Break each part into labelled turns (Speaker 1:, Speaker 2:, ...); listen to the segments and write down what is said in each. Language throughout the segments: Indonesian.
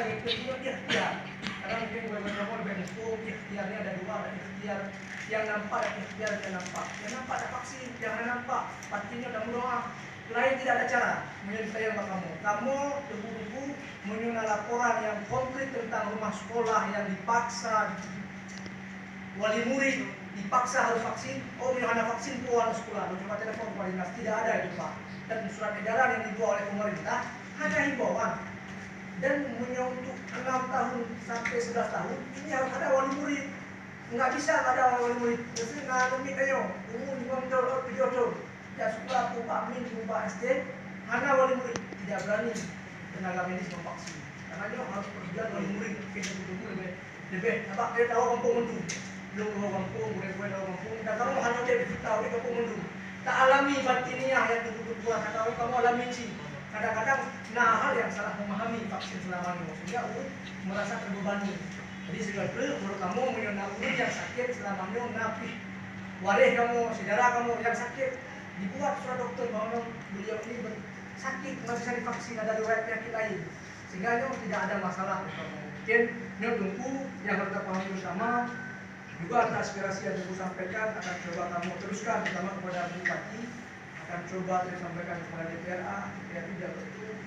Speaker 1: ikhtiar ikhtiar. Karena mungkin kamu lebih info ikhtiarnya ada dua, ada ikhtiar yang nampak dan ikhtiar yang nampak. Yang nampak ada vaksin, yang nampak pastinya udah berdoa. Lain tidak ada cara menyelesaikan yang kamu. Kamu tunggu-tunggu menyusun laporan yang konkret tentang rumah sekolah yang dipaksa, wali murid dipaksa harus vaksin. Oh, yang ada vaksin keluar sekolah. Coba telepon kepada dinas, tidak ada itu Pak. Dan surat edaran yang dibuat oleh pemerintah hanya himbauan. Dan untuk 6 tahun sampai 11 tahun ini harus ada wali murid. Nggak bisa ada wali murid. Jadi nggak rumit ayo. Umum kontrol video tuh. Ya sekolah Pak Min, Pak SD, hanya wali murid tidak berani tenaga medis memvaksin. Karena dia harus persetujuan wali murid. Kita tunggu lebih. Apa dia tahu kampung itu. Belum tahu kampung, boleh tahu kampung. Dan kamu hanya dia tahu di kampung itu. Tak alami batiniah yang tutup-tutup. Kamu alami sih. Kadang-kadang hal yang salah memahami vaksin selama ini sehingga merasa terbebani. Jadi sebetulnya menurut kamu menyonal yang sakit selama ini napi waris kamu, saudara kamu yang sakit dibuat surat dokter bahwa beliau ini sakit nggak bisa divaksin, ada riwayat penyakit lain sehingga itu tidak ada masalah. Mungkin ini tunggu yang harus kita pahami bersama juga ada aspirasi yang saya sampaikan akan coba kamu teruskan terutama kepada bupati, akan coba disampaikan kepada DPRA, DPR tidak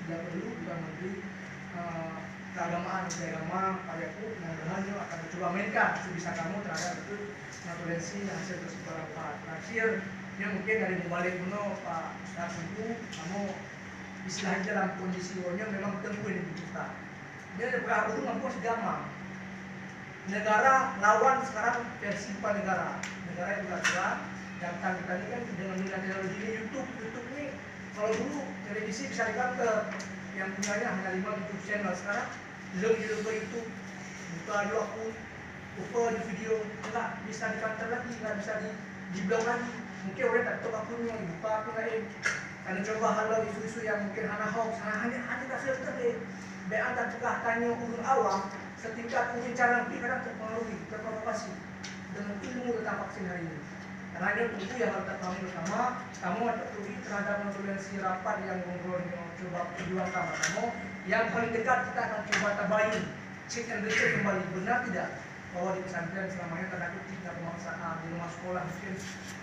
Speaker 1: perlu juga menteri keagamaan, agama, Pak yang berhanya akan coba mainkan sebisa kamu terhadap itu naturensi yang hasil tersebut terakhir yang mungkin dari membalik kuno Pak Ustaz Sempu, kamu istilahnya dalam kondisi wanya memang tentu ini kita. Dia berarti mampu segama. Negara lawan sekarang versi negara. Negara itu negara dan kita ini kan dengan teknologi ini YouTube ini kalau dulu televisi bisa dikantor yang punyanya hanya 5 YouTube channel, sekarang belum ke YouTube buka dua akun buka di video enggak bisa dikantor lagi, enggak bisa di blog lagi. Mungkin orang tak tahu akunnya buka akun lain karena coba halau isu-isu yang mungkin hanya hoax, hanya tak filter deh. Bean tak tukah tanya urun awam setingkat mungkin cara nanti kadang terprovokasi dengan ilmu tentang vaksin hari ini. Karena ini tentu yang harus kita pahami bersama, kamu tertuju terhadap naturalisasi rapat yang ngobrol coba perjuangkan kamu. Yang paling dekat kita akan coba tabayun, check and recheck kembali benar tidak bahwa di pesantren selamanya tanda kutip tidak pemaksaan di rumah sekolah mungkin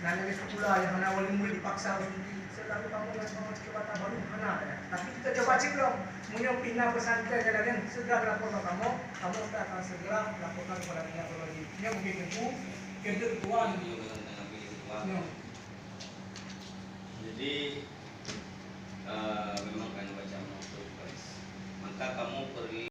Speaker 1: nanya di sekolah yang mana wali murid dipaksa harus uji. Selalu kamu yang coba tabayun mana ya. Tapi kita coba cek dong, punya pindah pesantren yang segera laporkan kamu akan segera laporkan kepada pihak berwajib. Ini mungkin itu ketentuan.
Speaker 2: Jadi memang kan baca maka kamu pergi